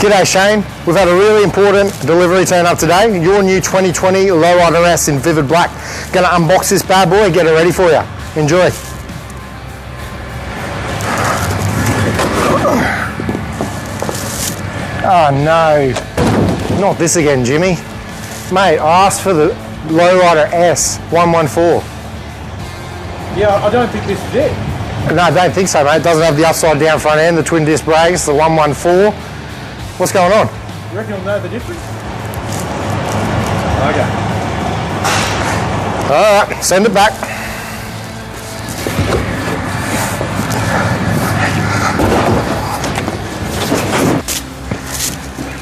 G'day Shane, we've had a really important delivery turn up today. Your new 2020 Lowrider S in vivid black. Gonna unbox this bad boy and get it ready for you. Enjoy. Oh no, not this again, Jimmy. Mate, I asked for the Lowrider S 114. Yeah, I don't think this is it. No, I don't think so, mate. It doesn't have the upside down front end, the twin disc brakes, the 114. What's going on? You reckon you'll know the difference? Okay. Alright, send it back.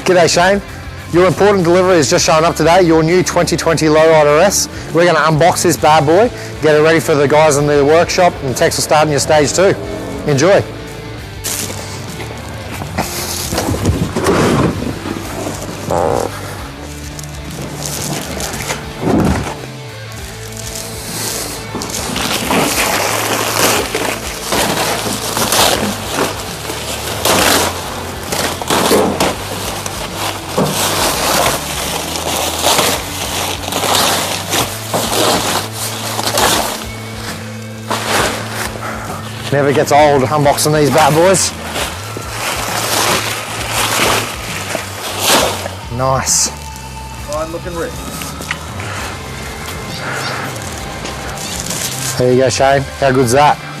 G'day Shane. Your important delivery is just showing up today, your new 2020 Lowrider S. We're going to unbox this bad boy, get it ready for the guys in the workshop, and techs will start in your stage 2. Enjoy. Never gets old unboxing these bad boys. Nice. Fine looking rig. There you go, Shane. How good's that?